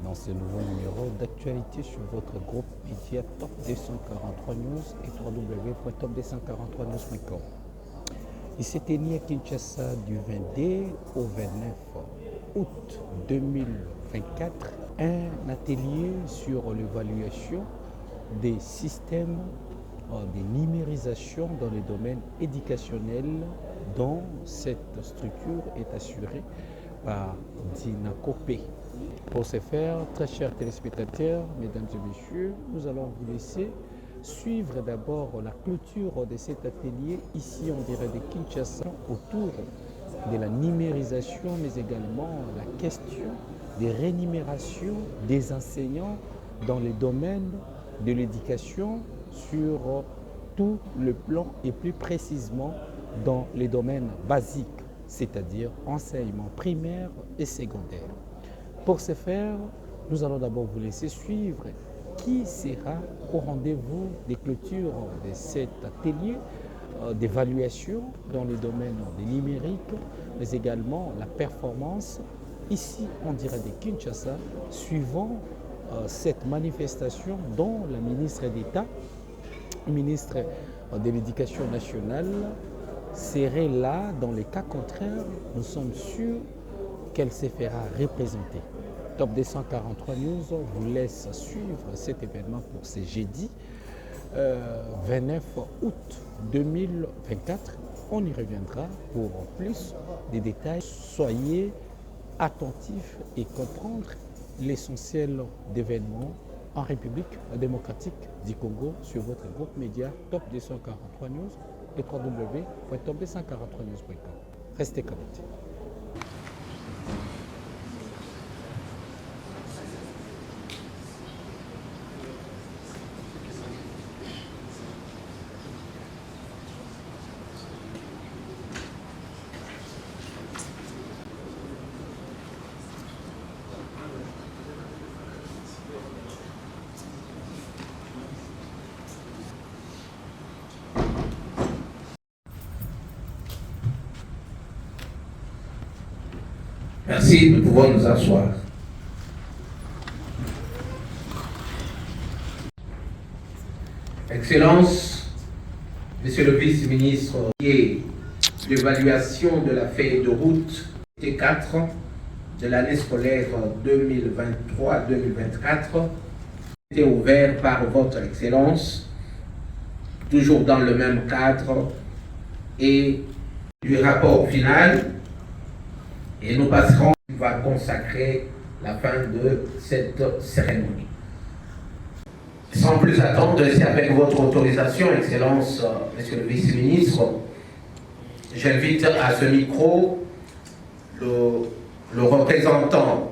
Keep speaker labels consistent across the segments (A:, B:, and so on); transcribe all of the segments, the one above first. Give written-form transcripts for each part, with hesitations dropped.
A: dans ce nouveau numéro d'actualité sur votre groupe média Top 243 News et www.top243news.com. Il s'est tenu à Kinshasa du 22 au 29 août 2024 un atelier sur l'évaluation des systèmes de numérisation dans le domaine éducationnel dont cette structure est assurée par Dinakopé. Pour ce faire, très chers téléspectateurs, mesdames et messieurs, nous allons vous laisser suivre d'abord la clôture de cet atelier ici en direct de Kinshasa autour de la numérisation, mais également la question des rémunérations des enseignants dans les domaines de l'éducation sur tout le plan et plus précisément dans les domaines basiques, c'est-à-dire enseignement primaire et secondaire. Pour ce faire, nous allons d'abord vous laisser suivre qui sera au rendez-vous des clôtures de cet atelier d'évaluation dans les domaines des numériques, mais également la performance ici en direct de Kinshasa, suivant cette manifestation dont la ministre d'État, ministre de l'Éducation nationale, serait là. Dans les cas contraires, nous sommes sûrs qu'elle se fera représenter. Top 243 News vous laisse suivre cet événement pour ce jeudi 29 août 2024. On y reviendra pour plus de détails. Soyez attentifs et comprendre l'essentiel d'événements en République démocratique du Congo sur votre groupe média Top 243 News et www.top243news.com. Restez connectés.
B: Merci, nous pouvons nous asseoir. Excellence, Monsieur le vice-ministre, et l'évaluation de la feuille de route T4 de l'année scolaire 2023-2024 était ouvert par votre Excellence, toujours dans le même cadre, et du rapport final. Et nous passerons, on va consacrer la fin de cette cérémonie. Sans plus attendre, c'est avec votre autorisation, Excellence, Monsieur le vice-ministre, j'invite à ce micro le représentant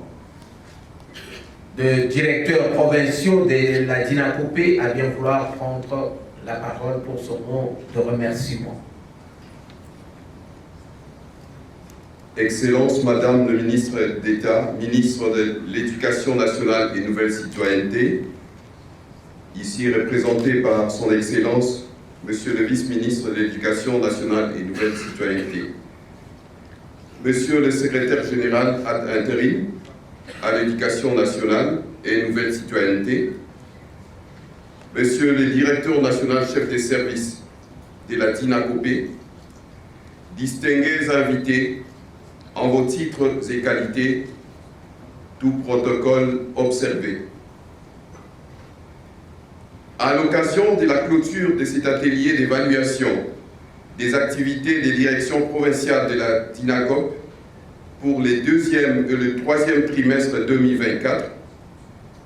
B: de directeurs provinciaux de la Dinakopé à bien vouloir prendre la parole pour son mot de remerciement.
C: Excellence, Madame le ministre d'État, ministre de l'Éducation nationale et Nouvelle Citoyenneté, ici représenté par son Excellence, Monsieur le vice-ministre de l'Éducation nationale et Nouvelle Citoyenneté, Monsieur le secrétaire général ad intérim à l'Éducation nationale et Nouvelle Citoyenneté, Monsieur le directeur national chef des services de la Dinakopé, distingués invités, en vos titres et qualités, tout protocole observé. À l'occasion de la clôture de cet atelier d'évaluation des activités des directions provinciales de la Dinakop pour les 2e et le 3e trimestre 2024,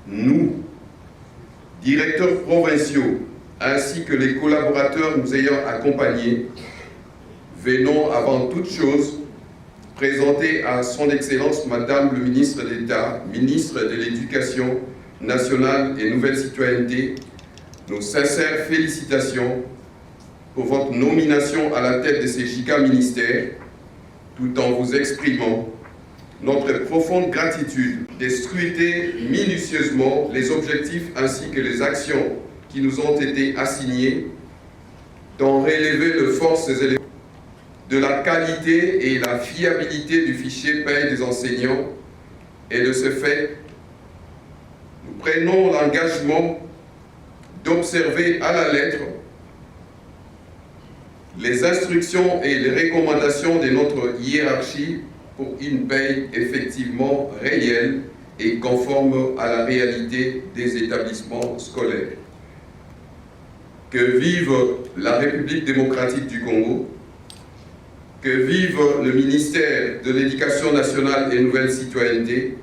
C: nous, directeurs provinciaux, ainsi que les collaborateurs nous ayant accompagnés, venons avant toute chose présenter à son Excellence Madame le ministre d'État, ministre de l'Éducation nationale et Nouvelle Citoyenneté, nos sincères félicitations pour votre nomination à la tête de ces giga-ministères, tout en vous exprimant notre profonde gratitude de scruter minutieusement les objectifs ainsi que les actions qui nous ont été assignées, d'en relever de forces éléments de la qualité et la fiabilité du fichier paye des enseignants et de ce fait nous prenons l'engagement d'observer à la lettre les instructions et les recommandations de notre hiérarchie pour une paye effectivement réelle et conforme à la réalité des établissements scolaires. Que vive la République démocratique du Congo, que vive le ministère de l'Éducation nationale et Nouvelle Citoyenneté,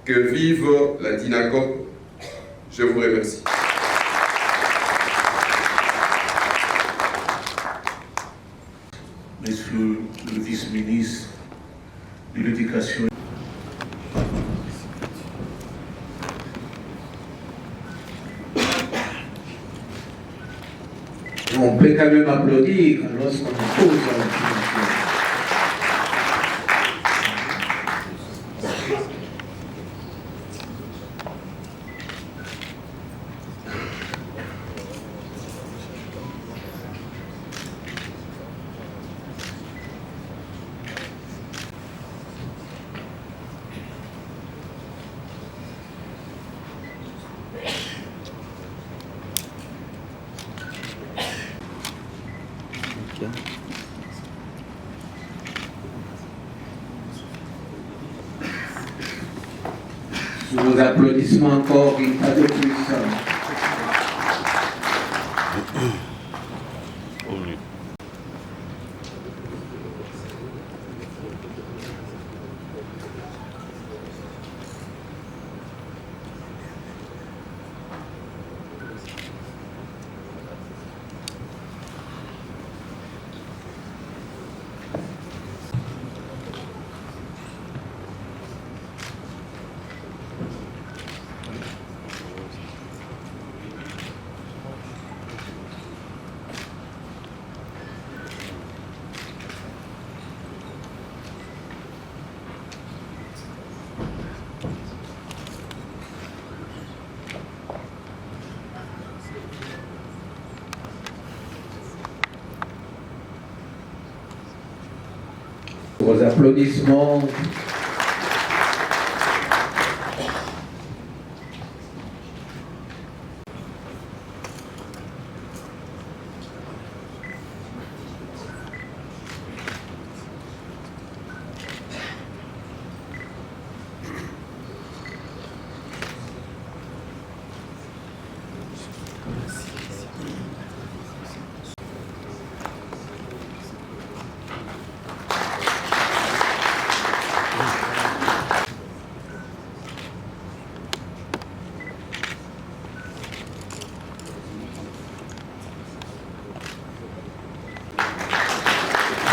C: que vive la DINACOP. Je vous remercie.
D: Monsieur le vice-ministre de l'Éducation.
B: On peut quand même applaudir lorsqu'on pose la question. Sous vos applaudissements encore une fois de plus. Vos applaudissements.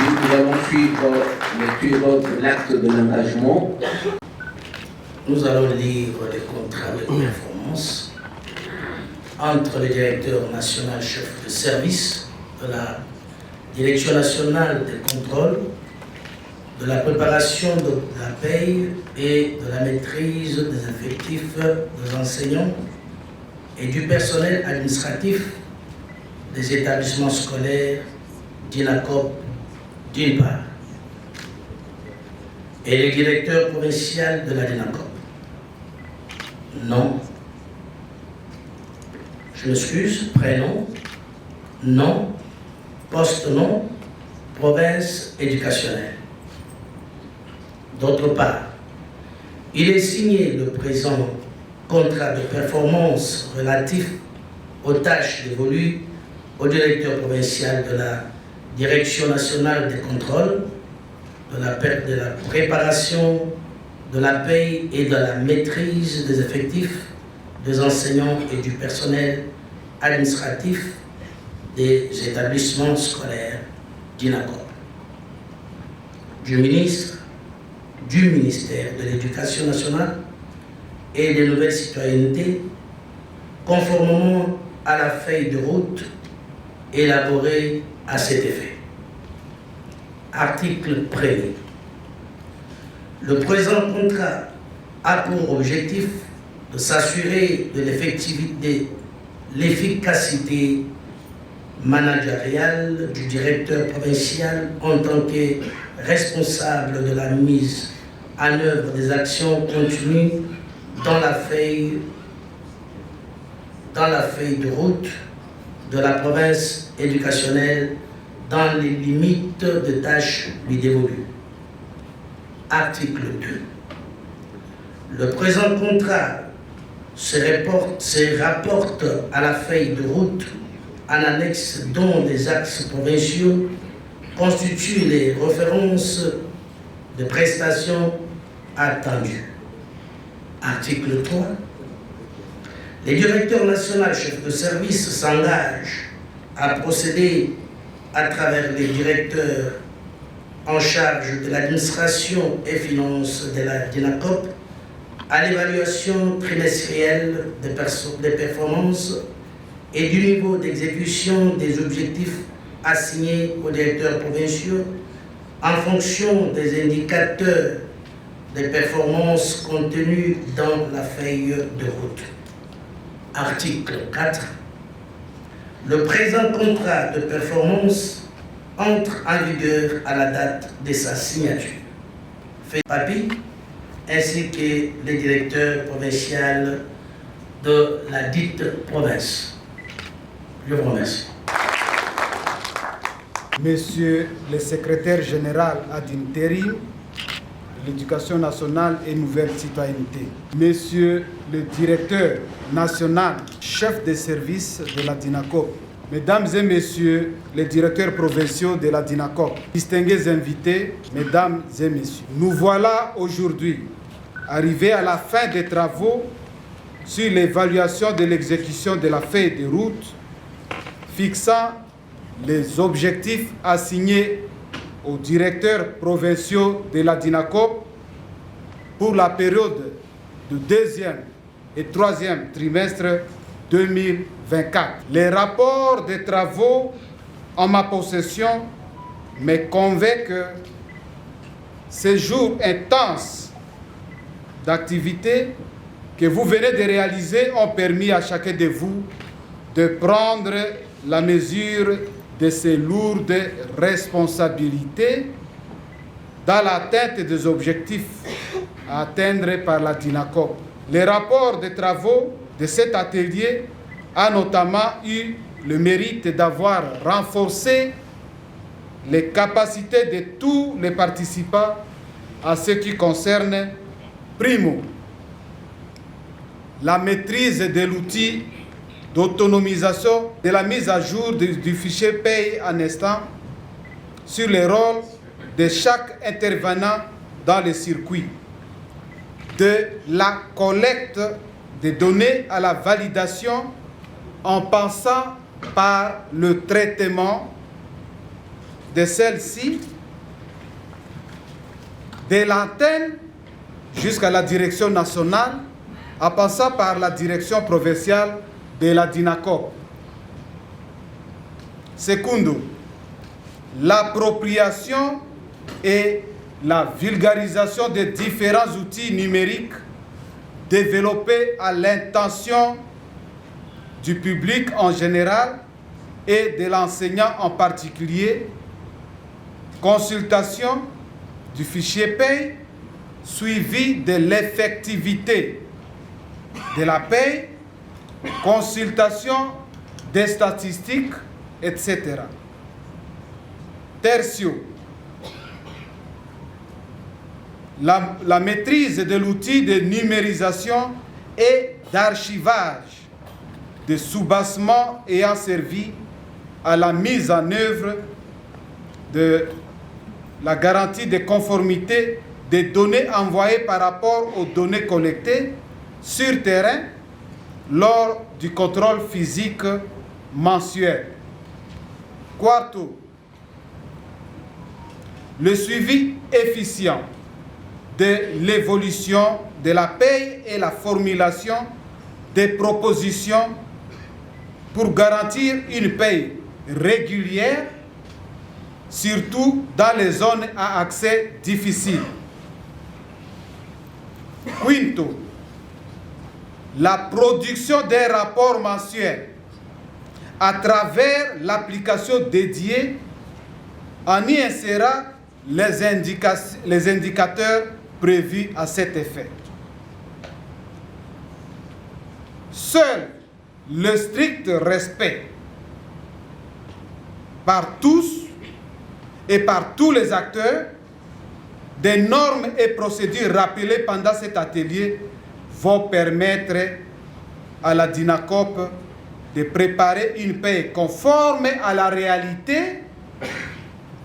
B: Nous allons suivre l'acte de l'engagement.
E: Nous allons lire les contrats de performance entre le directeur national chef de service de la Direction nationale des contrôles, de la préparation de la paye et de la maîtrise des effectifs des enseignants et du personnel administratif des établissements scolaires d'INACOP d'une part, et le directeur provincial de la DINACOP. Non. Je m'excuse, prénom, nom, poste-nom, province éducationnelle. D'autre part, il est signé le présent contrat de performance relatif aux tâches dévolues au directeur provincial de la Direction nationale des contrôles, de la préparation, de la paye et de la maîtrise des effectifs des enseignants et du personnel administratif des établissements scolaires d'INACOP. Du ministre, du ministère de l'Éducation nationale et des Nouvelles Citoyennetés, conformément à la feuille de route élaborée à cet effet. Article 1er. Le présent contrat a pour objectif de s'assurer de l'efficacité managériale du directeur provincial en tant que responsable de la mise en œuvre des actions continues dans la feuille de route de la province éducationnelle dans les limites de tâches lui dévolues. Article 2. Le présent contrat se rapporte à la feuille de route en annexe dont les axes provinciaux constituent les références de prestations attendues. Article 3. Les directeurs nationaux chefs de service s'engagent à procéder à travers les directeurs en charge de l'administration et finances de la DINACOP à l'évaluation trimestrielle des performances et du niveau d'exécution des objectifs assignés aux directeurs provinciaux en fonction des indicateurs des performances contenus dans la feuille de route. Article 4. Le présent contrat de performance entre en vigueur à la date de sa signature. Fait papier, ainsi que les directeurs provinciaux de la dite province. Je vous remercie.
F: Monsieur le secrétaire général ad intérim de l'Éducation nationale et nouvelle citoyenneté, Monsieur le directeur national chef de service de la DINACOP, Mesdames et Messieurs les directeurs provinciaux de la DINACOP, distingués invités, Mesdames et Messieurs, nous voilà aujourd'hui arrivés à la fin des travaux sur l'évaluation de l'exécution de la feuille de route fixant les objectifs assignés aux directeurs provinciaux de la DINACOP pour la période du deuxième et troisième trimestre 2024. Les rapports des travaux en ma possession me convainc que ces jours intenses d'activité que vous venez de réaliser ont permis à chacun de vous de prendre la mesure de ces lourdes responsabilités dans l'atteinte des objectifs à atteindre par la DINACOP. Les rapports de travaux de cet atelier a notamment eu le mérite d'avoir renforcé les capacités de tous les participants à ce qui concerne, primo, la maîtrise de l'outil d'autonomisation de la mise à jour du fichier paye en instant sur les rôles de chaque intervenant dans le circuit, de la collecte des données à la validation en passant par le traitement de celles-ci, de l'antenne jusqu'à la direction nationale, en passant par la direction provinciale de la DINACOP. Secondo, l'appropriation et la vulgarisation des différents outils numériques développés à l'intention du public en général et de l'enseignant en particulier, consultation du fichier paye, suivi de l'effectivité de la paye, consultation des statistiques, etc. Tertio, la maîtrise de l'outil de numérisation et d'archivage de sous-bassements ayant servi à la mise en œuvre de la garantie de conformité des données envoyées par rapport aux données collectées sur terrain lors du contrôle physique mensuel. Quarto, le suivi efficient de l'évolution de la paye et la formulation des propositions pour garantir une paye régulière, surtout dans les zones à accès difficile. Quinto, la production des rapports mensuels à travers l'application dédiée en y insérant les indicateurs prévus à cet effet. seul le strict respect par tous et par tous les acteurs des normes et procédures rappelées pendant cet atelier vont permettre à la DINACOP de préparer une paie conforme à la réalité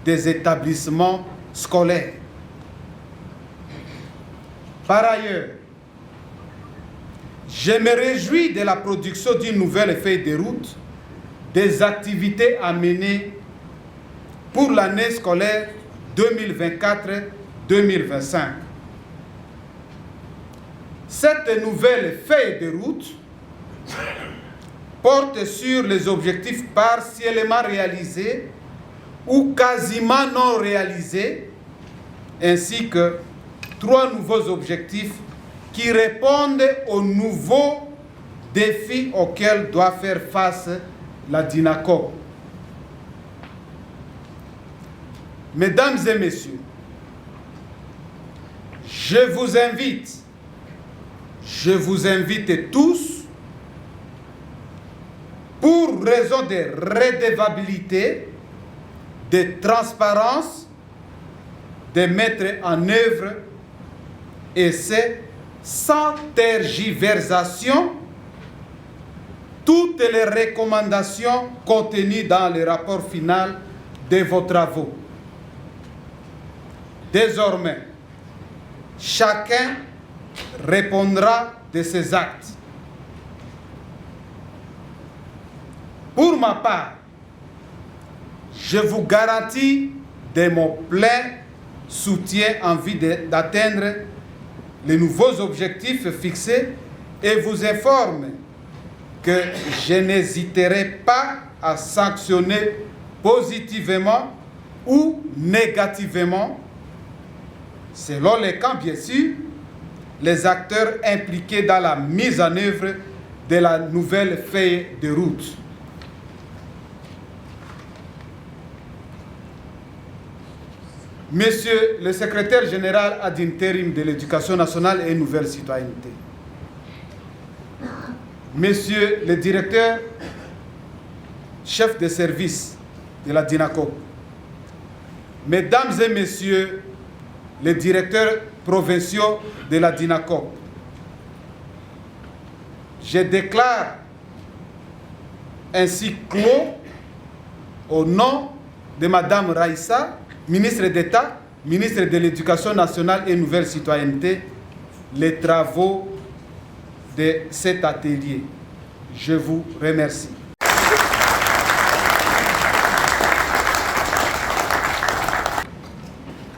F: des établissements scolaires. Par ailleurs, je me réjouis de la production d'une nouvelle feuille de route des activités à mener pour l'année scolaire 2024-2025. Cette nouvelle feuille de route porte sur les objectifs partiellement réalisés ou quasiment non réalisés, ainsi que 3 nouveaux objectifs qui répondent aux nouveaux défis auxquels doit faire face la DINACOP. Mesdames et messieurs, je vous invite tous, pour raison de redevabilité, de transparence, de mettre en œuvre, et c'est sans tergiversation, toutes les recommandations contenues dans le rapport final de vos travaux. Désormais, chacun répondra de ses actes. Pour ma part, je vous garantis de mon plein soutien en vue d'atteindre les nouveaux objectifs fixés et vous informe que je n'hésiterai pas à sanctionner positivement ou négativement, selon les cas bien sûr, les acteurs impliqués dans la mise en œuvre de la nouvelle feuille de route. Monsieur le secrétaire général ad intérim de l'Éducation nationale et nouvelle citoyenneté, Monsieur le directeur chef de service de la DINACOP, Mesdames et Messieurs les directeurs provinciaux de la DINACOP, je déclare ainsi clos, au nom de Madame Raïssa, ministre d'État, ministre de l'Éducation nationale et nouvelle citoyenneté, les travaux de cet atelier. Je vous remercie.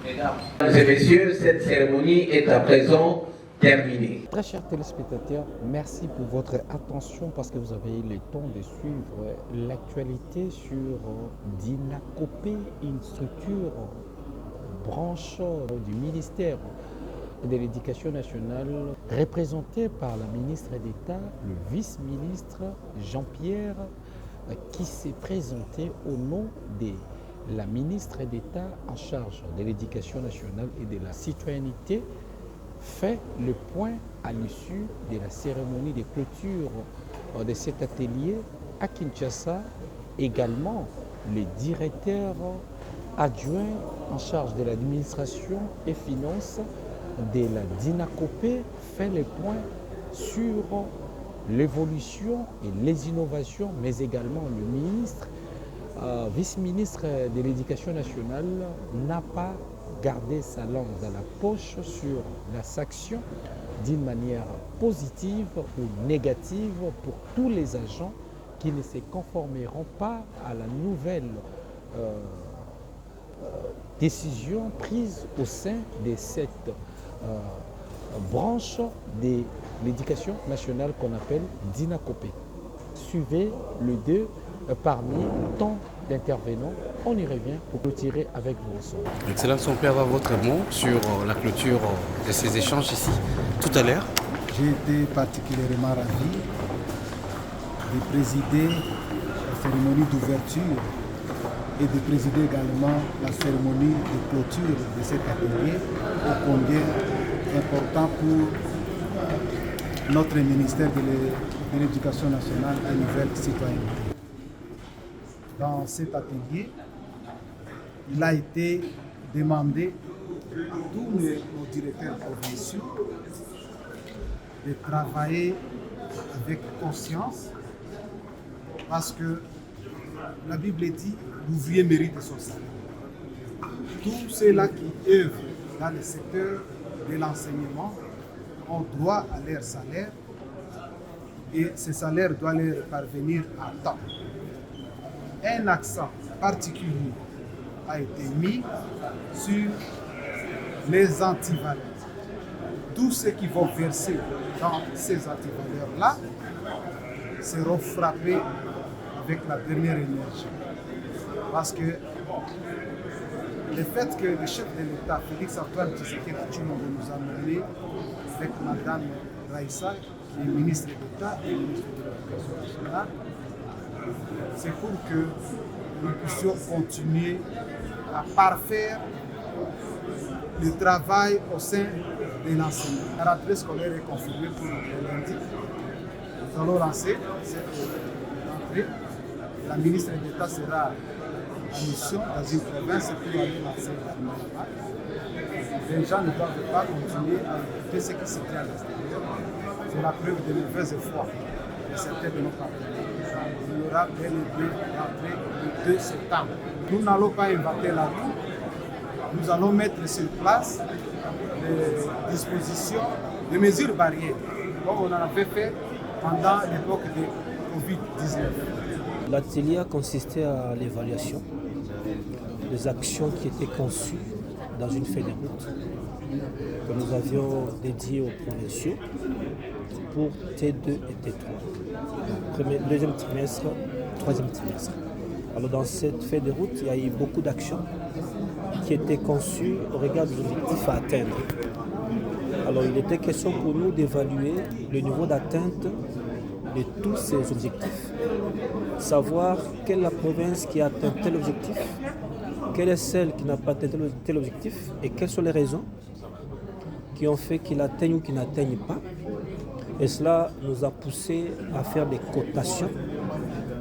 B: Mesdames et messieurs, cette cérémonie est à présent terminée.
A: Très chers téléspectateurs, merci pour votre attention parce que vous avez eu le temps de suivre l'actualité sur DINACOP, une structure branche du ministère de l'Éducation nationale, représentée par la ministre d'État, le vice-ministre Jean-Pierre, qui s'est présenté au nom de la ministre d'État en charge de l'Éducation nationale et de la citoyenneté, fait le point à l'issue de la cérémonie de clôture de cet atelier à Kinshasa. Également, le directeur adjoint en charge de l'administration et finances de la DINACOP fait le point sur l'évolution et les innovations, mais également le ministre, vice-ministre de l'Éducation nationale n'a pas gardé sa langue dans la poche sur la sanction d'une manière positive ou négative pour tous les agents qui ne se conformeront pas à la nouvelle décision prise au sein de cette branche de l'éducation nationale qu'on appelle DINACOP. Suivez le 2 parmi tant d'intervenants. On y revient pour clôturer avec vous ensemble.
G: Excellence, on peut avoir votre mot sur la clôture de ces échanges ici tout à l'heure.
F: J'ai été particulièrement ravi de présider la cérémonie d'ouverture et de présider également la cérémonie de clôture de cet atelier, ô combien important pour notre ministère de l'Éducation nationale et nouvelle citoyenneté. Dans cet atelier, il a été demandé à tous nos directeurs provinciaux de travailler avec conscience parce que la Bible dit l'ouvrier mérite son salaire. Tous ceux-là qui œuvrent dans le secteur de l'enseignement ont droit à leur salaire et ce salaire doit leur parvenir à temps. Un accent particulier a été mis sur les antivaleurs. Tous ceux qui vont verser dans ces antivaleurs-là seront frappés avec la dernière énergie. Parce que le fait que le chef de l'État, Félix-Antoine Tshisekedi Tshilombo, nous a mené avec Mme Raissa, qui est ministre d'État et ministre de l'Éducation nationale, c'est pour que nous puissions continuer à parfaire le travail au sein de l'enseignement. La rentrée scolaire est confirmée pour le lundi. Nous allons lancer cette rentrée. La ministre d'État sera en mission dans une province pour aller lancer la première vague. Les gens ne doivent pas continuer à écouter ce qui se dit à l'extérieur. C'est la preuve de mauvaise foi de certains de nos partenaires. Il y aura bel et bien rentrée le 2 septembre. Nous n'allons pas inventer la roue. Nous allons mettre sur place des dispositions, des mesures barrières, comme on en avait fait pendant l'époque de Covid-19.
H: L'atelier a consisté à l'évaluation des actions qui étaient conçues dans une feuille de route que nous avions dédiée aux provinciaux pour T2 et T3, deuxième trimestre, troisième trimestre. Alors dans cette feuille de route, il y a eu beaucoup d'actions qui étaient conçues au regard des objectifs à atteindre. Alors il était question pour nous d'évaluer le niveau d'atteinte de tous ces objectifs. Savoir quelle est la province qui a atteint tel objectif, quelle est celle qui n'a pas atteint tel objectif et quelles sont les raisons qui ont fait qu'il atteigne ou qu'il n'atteigne pas. Et cela nous a poussé à faire des cotations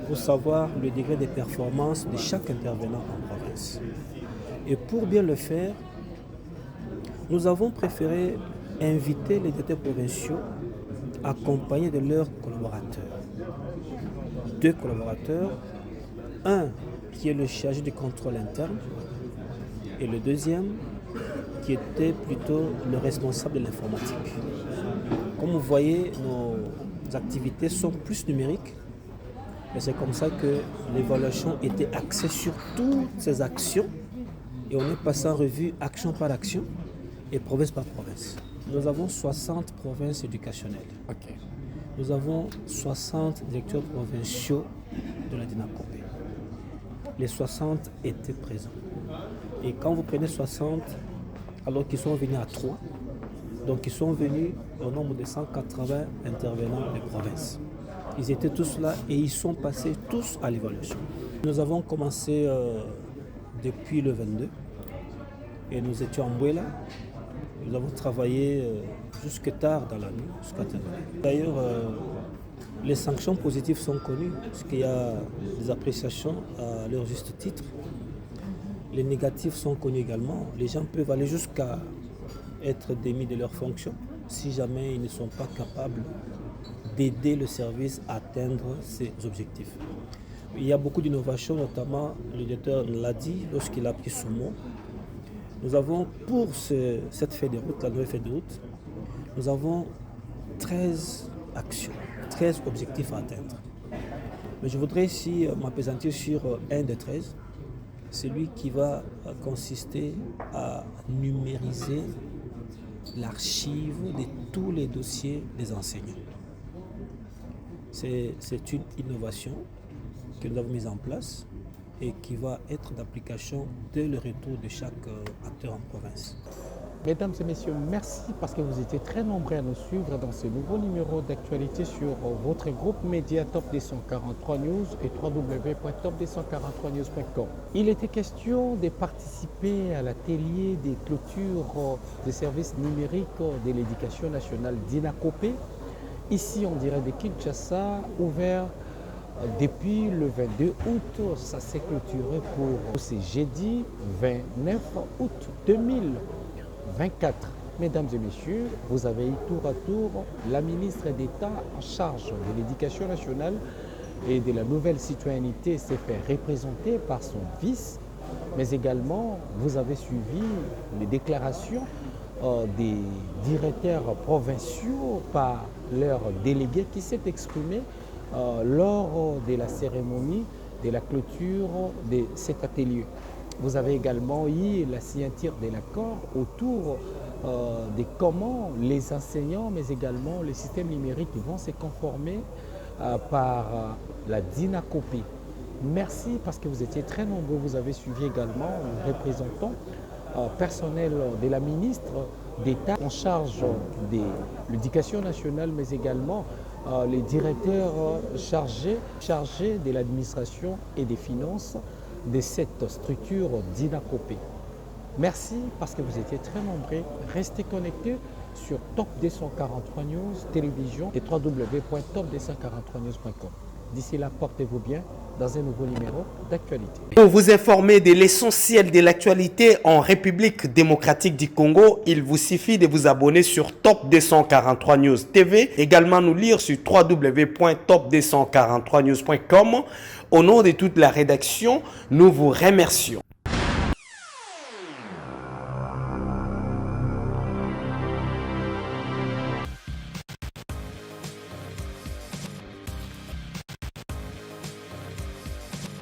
H: pour savoir le degré de performance de chaque intervenant en province. Et pour bien le faire, nous avons préféré inviter les directeurs provinciaux accompagnés de leurs collaborateurs. 2 collaborateurs, un qui est le chargé du contrôle interne et le deuxième qui était plutôt le responsable de l'informatique. Comme vous voyez, nos activités sont plus numériques et c'est comme ça que l'évaluation était axée sur toutes ces actions et on est passé en revue action par action et province par province. Nous avons 60 provinces éducationnelles.
A: Ok.
H: Nous avons 60 directeurs provinciaux de la Dinakopé. Les 60 étaient présents. Et quand vous prenez 60, alors qu'ils sont venus à 3, donc ils sont venus au nombre de 180 intervenants des provinces. Ils étaient tous là et ils sont passés tous à l'évaluation. Nous avons commencé depuis le 22 et nous étions en Bouela. Nous avons travaillé jusque tard dans la nuit, jusqu'à terminer. D'ailleurs, les sanctions positives sont connues, parce qu'il y a des appréciations à leur juste titre. Les négatifs sont connus également. Les gens peuvent aller jusqu'à être démis de leurs fonctions si jamais ils ne sont pas capables d'aider le service à atteindre ses objectifs. Il y a beaucoup d'innovations, notamment le directeur l'a dit lorsqu'il a pris son mot. Nous avons pour cette feuille de route, la nouvelle feuille de route, nous avons 13 actions, 13 objectifs à atteindre. Mais je voudrais ici m'appesantir sur un des 13, celui qui va consister à numériser l'archive de tous les dossiers des enseignants. C'est une innovation que nous avons mise en place et qui va être d'application dès le retour de chaque acteur en province.
A: Mesdames et messieurs, merci parce que vous étiez très nombreux à nous suivre dans ce nouveau numéro d'actualité sur votre groupe média Top 243 News et www.top243news.com. Il était question de participer à l'atelier des clôtures des services numériques de l'éducation nationale Dinakopé ici on dirait de Kinshasa, ouvert depuis le 22 août. Ça s'est clôturé pour ce jeudi 29 août 2024. Mesdames et messieurs, vous avez eu tour à tour la ministre d'État en charge de l'Éducation nationale et de la nouvelle citoyenneté s'est fait représenter par son vice, mais également vous avez suivi les déclarations des directeurs provinciaux par leurs délégués qui s'est exprimé lors de la cérémonie de la clôture de cet atelier. Vous avez également eu la signature de l'accord autour de comment les enseignants, mais également les systèmes numériques vont se conformer par la DINACOPE. Merci parce que vous étiez très nombreux. Vous avez suivi également le représentant personnel de la ministre d'État en charge de l'éducation nationale, mais également les directeurs chargés de l'administration et des finances de cette structure DINACOPE. Merci parce que vous étiez très nombreux. Restez connectés sur Top 243 News Télévision et www.top243news.com. D'ici là, portez-vous bien dans un nouveau numéro d'actualité.
I: Pour vous informer de l'essentiel de l'actualité en République démocratique du Congo, il vous suffit de vous abonner sur Top 243 News TV. Également nous lire sur www.top243news.com. Au nom de toute la rédaction, nous vous remercions.